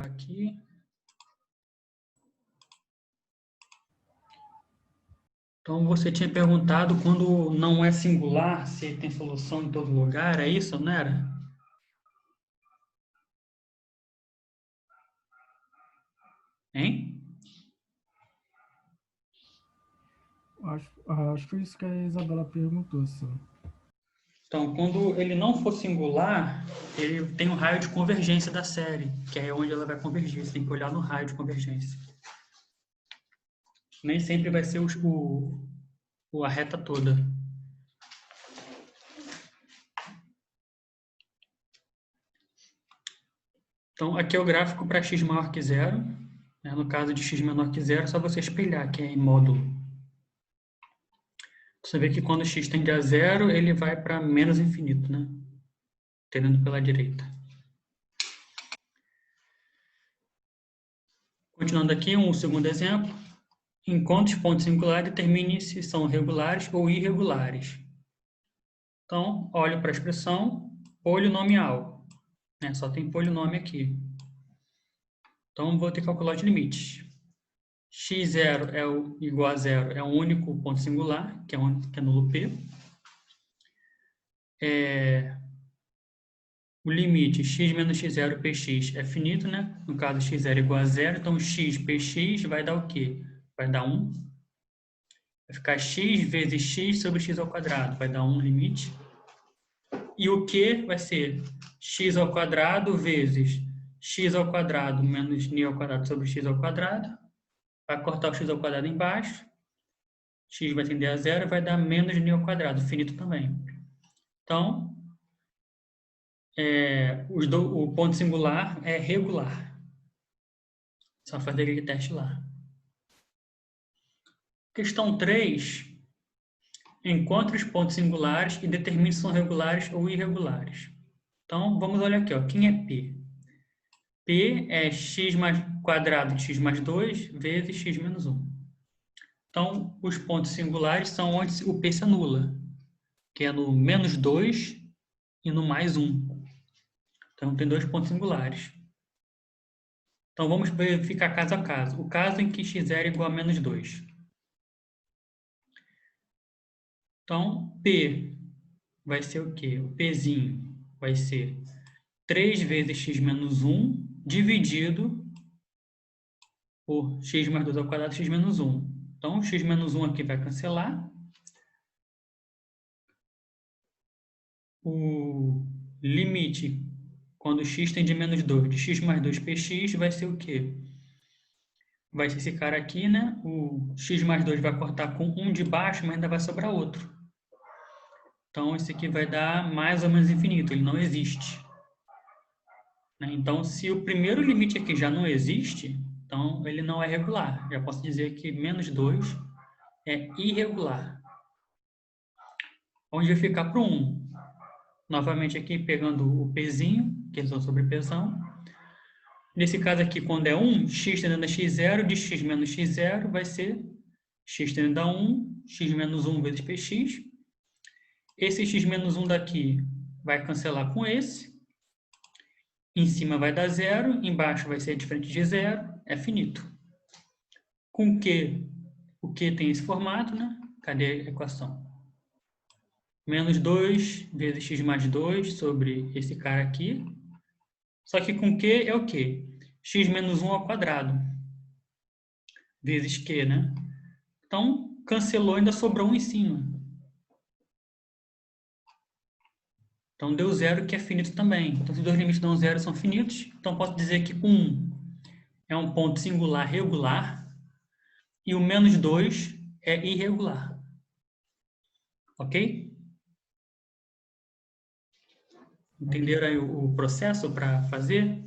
colocar aqui. Então, você tinha perguntado quando não é singular, se tem solução em todo lugar, é isso, não era? Hein? Acho que foi isso que a Isabela perguntou, sim. Então, quando ele não for singular, ele tem um raio de convergência da série, que é onde ela vai convergir. Você tem que olhar no raio de convergência. Nem sempre vai ser a reta toda. Então, aqui é o gráfico para x maior que zero. Né? No caso de x menor que zero, é só você espelhar, que é em módulo. Você vê que quando x tende a zero, ele vai para menos infinito, né? Tendendo pela direita. Continuando aqui, um segundo exemplo. Encontre os pontos singulares e determine se são regulares ou irregulares. Então, olho para a expressão polinomial. Né? Só tem polinômio aqui. Então, vou ter que calcular os limites. x0 igual a zero é o único ponto singular, que é nulo p. O limite x menos x0 px é finito, né? No caso, x0 igual a zero, então x px vai dar o quê? Vai dar 1. Vai ficar x vezes x sobre x ao quadrado, vai dar 1 limite. E o Q vai ser x ao quadrado vezes x ao quadrado menos n ao quadrado sobre x ao quadrado. Vai cortar o x ao quadrado embaixo. X vai tender a zero, vai dar menos n ao quadrado, finito também. Então, o ponto singular é regular. Só fazer aquele teste lá. Questão 3. Encontre os pontos singulares e determine se são regulares ou irregulares. Então, vamos olhar aqui. Ó. Quem é P? P é x mais quadrado de x mais 2 vezes x menos 1. Então, os pontos singulares são onde o P se anula, que é no menos 2 e no mais 1. Então, tem dois pontos singulares. Então, vamos verificar caso a caso. O caso em que x0 é igual a menos 2. Então, P vai ser o quê? O Pzinho vai ser 3 vezes x menos 1 dividido por x mais 2 ao quadrado, x menos 1. Então, x menos 1 aqui vai cancelar. O limite, quando x tende a menos 2, de x mais 2 px, vai ser o quê? Vai ser esse cara aqui, né? O x mais 2 vai cortar com 1 de baixo, mas ainda vai sobrar outro. Então, esse aqui vai dar mais ou menos infinito, ele não existe. Então, se o primeiro limite aqui já não existe, então ele não é regular. Já posso dizer que menos 2 é irregular. Onde vai ficar para o 1? Novamente aqui, pegando o Pzinho, que é sobre Pzão. Nesse caso aqui, quando é 1, x tendendo a x0, de x menos x0 vai ser x tendendo a 1, x menos 1 vezes px. Esse x menos 1 daqui vai cancelar com esse. Em cima vai dar 0, embaixo vai ser diferente de 0, é finito. Com Q, o Q tem esse formato, né? Cadê a equação? Menos 2 vezes x mais 2 sobre esse cara aqui. Só que com Q é o quê? X menos 1 ao quadrado. Vezes Q, né? Então, cancelou, ainda sobrou 1 em cima. Então, deu 0, que é finito também. Então, se os dois limites dão 0, são finitos. Então, posso dizer que 1 é um ponto singular regular e o menos 2 é irregular. Ok? Entenderam aí o processo para fazer?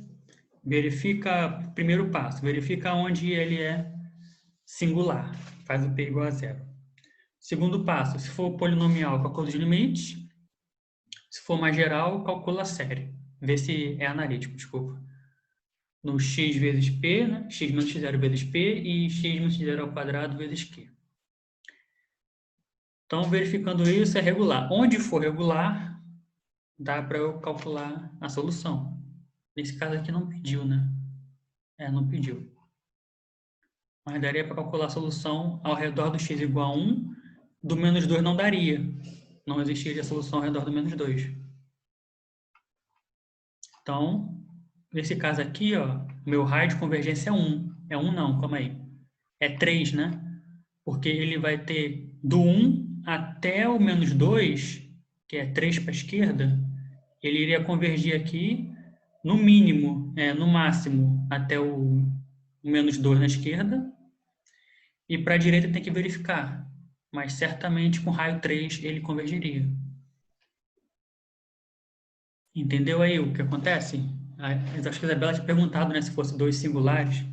Verifica, primeiro passo, verifica onde ele é singular. Faz o P igual a 0. Segundo passo, se for polinomial, calcula os limites. Se for mais geral, calcula a série. Vê se é analítico, desculpa. No x vezes p, né? X menos x0 vezes p e x menos x0 ao quadrado vezes q. Então, verificando isso, é regular. Onde for regular, dá para eu calcular a solução. Nesse caso aqui não pediu, né? Não pediu. Mas daria para calcular a solução ao redor do x igual a 1, do menos 2 não daria. Não existiria a solução ao redor do menos 2. Então, nesse caso aqui, ó, meu raio de convergência é 1. É 1 não, calma aí. É 3, né? Porque ele vai ter do 1 até o menos 2, que é 3 para a esquerda, ele iria convergir aqui no mínimo, no máximo, até o menos 2 na esquerda. E para a direita tem que verificar. Mas certamente com raio 3 ele convergeria. Entendeu aí o que acontece? Acho que a Isabela tinha perguntado, né, se fosse dois singulares.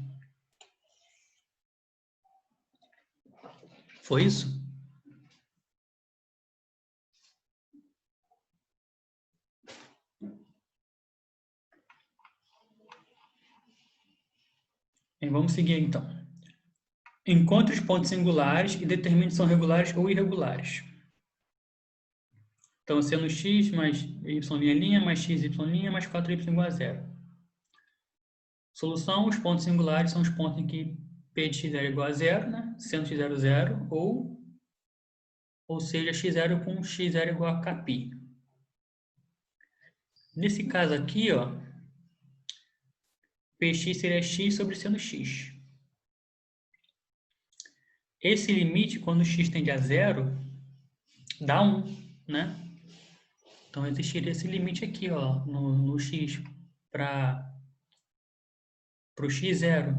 Foi isso? Bem, vamos seguir então. Encontre os pontos singulares e determine se são regulares ou irregulares. Então, seno x mais y' mais xy' mais 4y igual a 0. Solução, os pontos singulares são os pontos em que p de x é igual a 0, né? Seno x0, 0, ou seja, x0 com x0 igual a kπ. Nesse caso aqui, ó, px seria x sobre seno x. Esse limite, quando x tende a 0, dá 1, né? Então, existiria esse limite aqui, ó, no x, para o x0.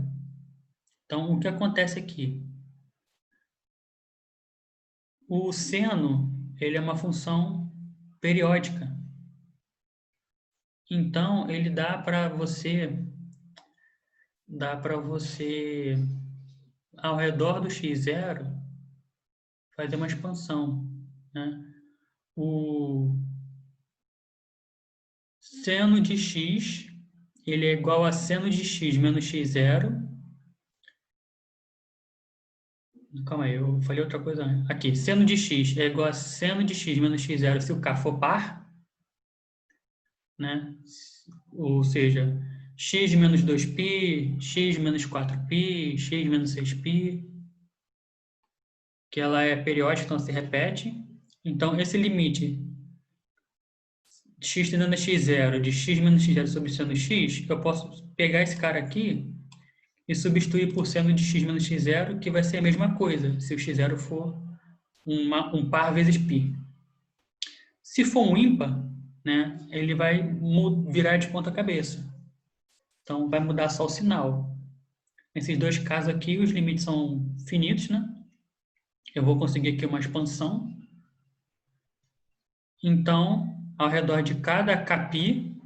Então, o que acontece aqui? O seno, ele é uma função periódica. Então, ele dá para você, ao redor do x0, fazer uma expansão, né? O seno de x, ele é igual a seno de x menos x0. Calma aí, eu falei outra coisa antes. Aqui, seno de x é igual a seno de x menos x0 se o k for par, né? Ou seja, x menos 2π, x menos 4π, x menos 6π, que ela é periódica, então se repete. Então, esse limite de x tendendo a x0, de x menos x0 sobre seno x, eu posso pegar esse cara aqui e substituir por seno de x menos x0, que vai ser a mesma coisa, se o x0 for um par vezes π. Se for um ímpar, né, ele vai virar de ponta cabeça. Então, vai mudar só o sinal. Nesses dois casos aqui, os limites são finitos, né? Eu vou conseguir aqui uma expansão. Então, ao redor de cada kπ,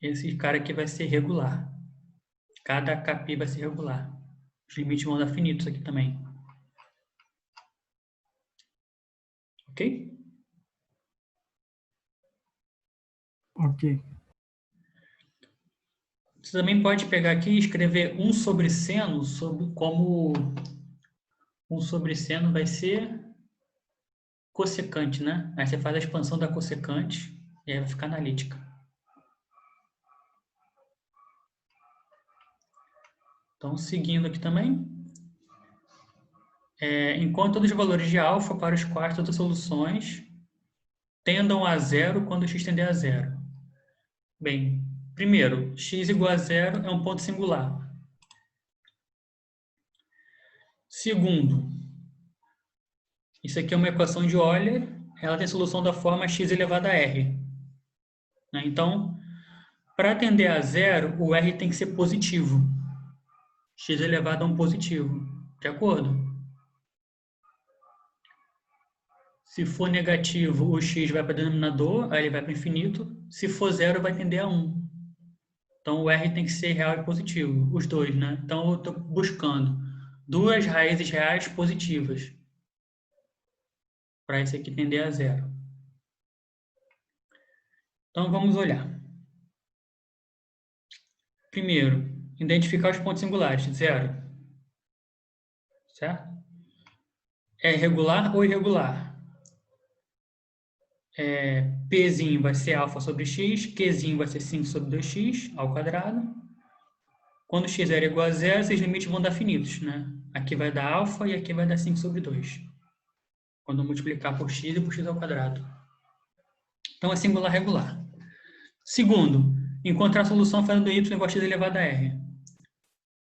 esse cara aqui vai ser regular. Cada kπ vai ser regular. Os limites vão dar finitos aqui também. Ok? Ok. Você também pode pegar aqui e escrever 1 sobre seno, como 1 sobre seno vai ser cossecante, né? Aí você faz a expansão da cossecante e aí vai ficar analítica. Então, seguindo aqui também. Enquanto todos os valores de alfa para os quais todas as soluções tendam a zero quando x tender a zero. Bem, primeiro, x igual a zero é um ponto singular. Segundo, isso aqui é uma equação de Euler, ela tem solução da forma x elevado a r. Né? Então, para tender a zero, o r tem que ser positivo. X elevado a um positivo. De acordo? Se for negativo, o x vai para o denominador, aí ele vai para o infinito. Se for zero, vai tender a 1. Então, o r tem que ser real e positivo, os dois, né? Então, eu estou buscando duas raízes reais positivas para esse aqui tender a zero. Então, vamos olhar. Primeiro, identificar os pontos singulares. Zero. Certo? É regular ou irregular? Pzinho vai ser alfa sobre x, qzinho vai ser 5 sobre 2x ao quadrado. Quando x0 é igual a 0, esses limites vão dar finitos, né? Aqui vai dar alfa e aqui vai dar 5 sobre 2. Quando eu multiplicar por x e por x ao quadrado. Então, é singular regular. Segundo, encontrar a solução fazendo y igual a x elevado a r.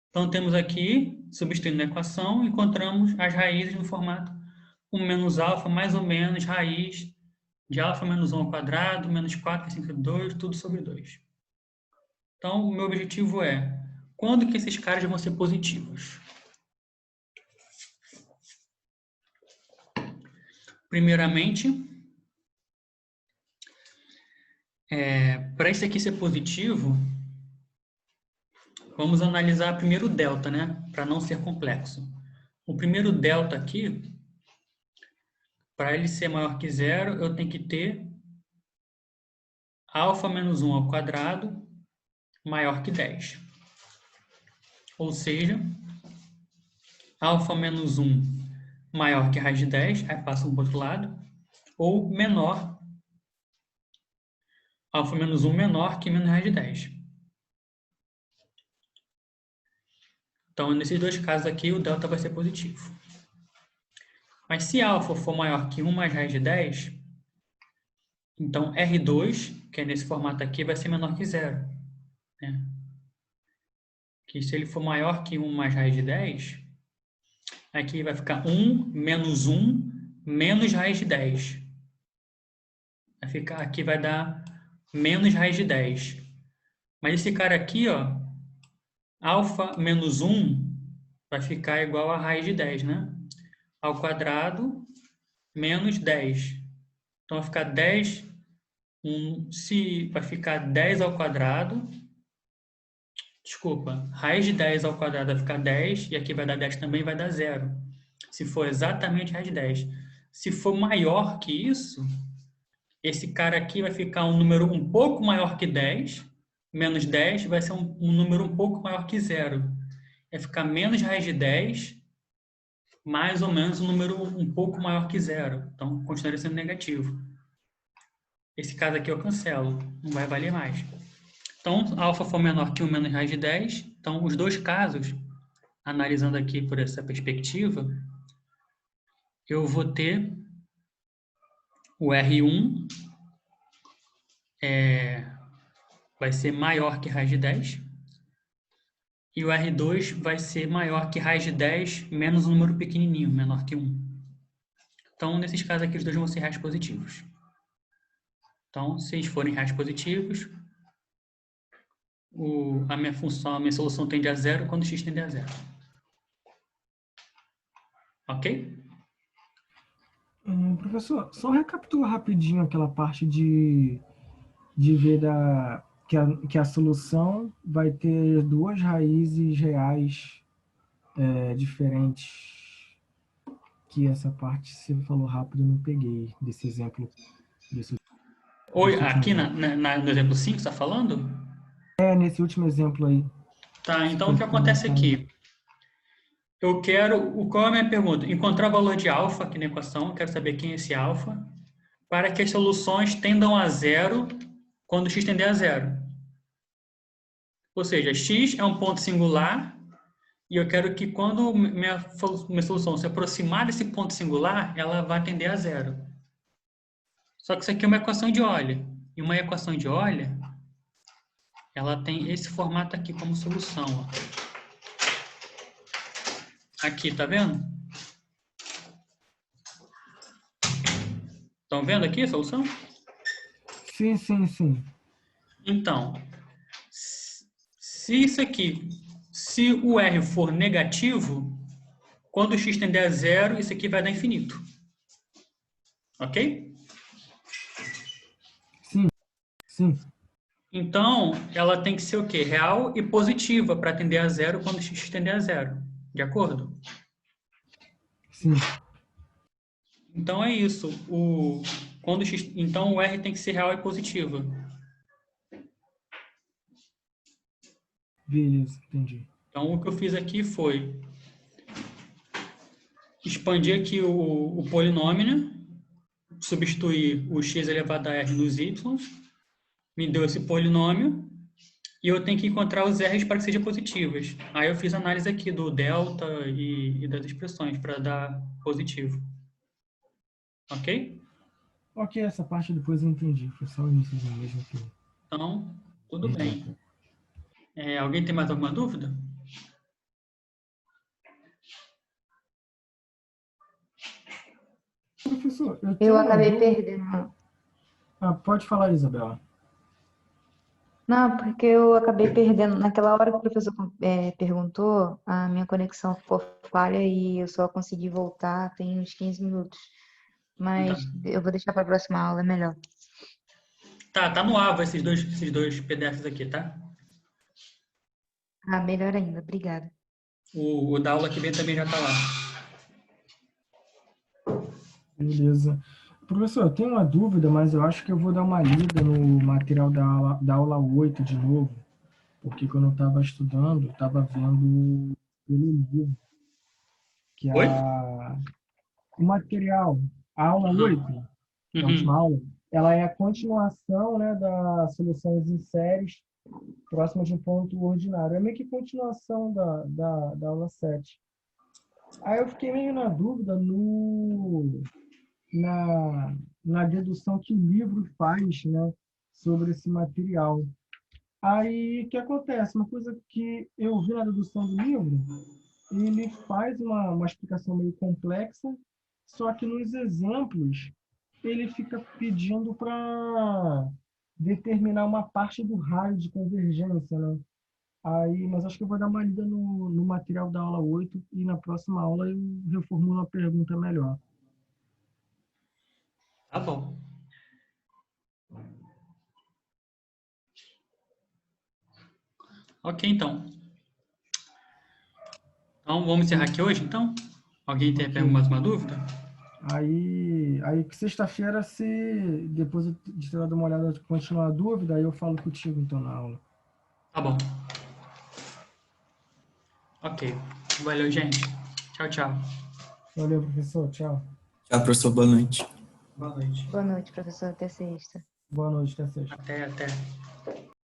Então, temos aqui, substituindo a equação, encontramos as raízes no formato 1 menos alfa, mais ou menos, raiz de alfa menos 1 ao quadrado, menos 4, 5 sobre 2, tudo sobre 2. Então, o meu objetivo é, quando que esses caras vão ser positivos? Primeiramente, para isso aqui ser positivo, vamos analisar primeiro o delta, né? Para não ser complexo. O primeiro delta aqui, para ele ser maior que 0, eu tenho que ter alfa menos 1 ao quadrado maior que 10. Ou seja, alfa menos 1 maior que raiz de 10, aí passa para o outro lado, ou menor, alfa menos 1 menor que menos raiz de 10. Então, nesses dois casos aqui, o delta vai ser positivo. Mas se alfa for maior que 1 mais raiz de 10, então R2, que é nesse formato aqui, vai ser menor que 0. Né? Que se ele for maior que 1 mais raiz de 10, aqui vai ficar 1 menos 1 menos raiz de 10. Vai ficar, aqui vai dar menos raiz de 10. Mas esse cara aqui, ó, alfa menos 1 vai ficar igual a raiz de 10, né? Ao quadrado menos 10. Então, vai ficar 10, vai ficar 10 ao quadrado. Desculpa, raiz de 10 ao quadrado vai ficar 10, e aqui vai dar 10 também, vai dar 0. Se for exatamente raiz de 10. Se for maior que isso, esse cara aqui vai ficar um número um pouco maior que 10, menos 10 vai ser um número um pouco maior que 0. Vai ficar menos raiz de 10, mais ou menos um número um pouco maior que 0. Então, continuaria sendo negativo. Esse caso aqui eu cancelo, não vai valer mais. Então, alfa for menor que 1 menos raiz de 10. Então, os dois casos, analisando aqui por essa perspectiva, eu vou ter o R1 vai ser maior que raiz de 10. E o R2 vai ser maior que raiz de 10 menos um número pequenininho, menor que 1. Então, nesses casos aqui, os dois vão ser reais positivos. Então, se eles forem reais positivos, a minha solução tende a 0 quando x tende a 0. Ok? Professor, só recapitula rapidinho aquela parte de ver que a solução vai ter duas raízes reais diferentes. Que essa parte você falou rápido, eu não peguei desse exemplo. Oi, aqui no exemplo 5, você está falando? Nesse último exemplo aí. Tá, então o que acontece aqui? Qual é a minha pergunta? Encontrar o valor de alfa aqui na equação, quero saber quem é esse alfa, para que as soluções tendam a 0 quando x tender a 0. Ou seja, x é um ponto singular, e eu quero que quando minha solução se aproximar desse ponto singular, ela vai tender a 0. Só que isso aqui é uma equação de Euler. E uma equação de Euler, ela tem esse formato aqui como solução. Ó. Aqui, tá vendo? Estão vendo aqui a solução? Sim, sim, sim. Então, se o R for negativo, quando o x tender a 0, isso aqui vai dar infinito. Ok? Sim, sim. Então, ela tem que ser o quê? Real e positiva para tender a 0 quando x tender a 0. De acordo? Sim. Então, é isso. Então, o R tem que ser real e positiva. Beleza, entendi. Então, o que eu fiz aqui foi expandir aqui o polinômio, né? Substituir o x elevado a r nos y, me deu esse polinômio, e eu tenho que encontrar os R's para que sejam positivas. Aí eu fiz análise aqui do delta e das expressões para dar positivo. Ok? Ok, essa parte depois eu entendi. Foi só o início mesmo que eu Então, tudo perdi um bem. pouco. Alguém tem mais alguma dúvida? Professor, eu Eu tenho uma acabei dúvida. perdendo. Ah, pode falar, Isabela. Não, porque eu acabei perdendo. Naquela hora que o professor perguntou, a minha conexão ficou falha e eu só consegui voltar tem uns 15 minutos. Mas eu vou deixar para a próxima aula, é melhor. Tá no Ava esses dois PDFs aqui, tá? Ah, melhor ainda, obrigada. O da aula que vem também já tá lá. Beleza. Professor, eu tenho uma dúvida, mas eu acho que eu vou dar uma lida no material da aula 8 de novo, porque quando eu estava estudando, eu estava vendo pelo livro, que Oi? o material, a aula 8, a última Uhum. aula, ela é a continuação, né, das soluções em séries próximas de um ponto ordinário. É meio que continuação da aula 7. Aí eu fiquei meio na dúvida na dedução que o livro faz, né, sobre esse material. Aí, o que acontece? Uma coisa que eu vi na dedução do livro, ele faz uma explicação meio complexa, só que nos exemplos ele fica pedindo para determinar uma parte do raio de convergência, né? Aí, mas acho que eu vou dar uma lida no material da aula 8 e na próxima aula eu reformulo a pergunta melhor. Tá bom. Ok, então. Então, vamos encerrar aqui hoje, então? Alguém tem Ok. mais uma dúvida? Aí sexta-feira, se depois de ter dado uma olhada, continuar a dúvida, aí eu falo contigo então na aula. Tá bom. Ok. Valeu, gente. Tchau, tchau. Valeu, professor. Tchau. Tchau, professor. Boa noite. Boa noite. Boa noite, professor. Até sexta. Boa noite, até sexta. Até.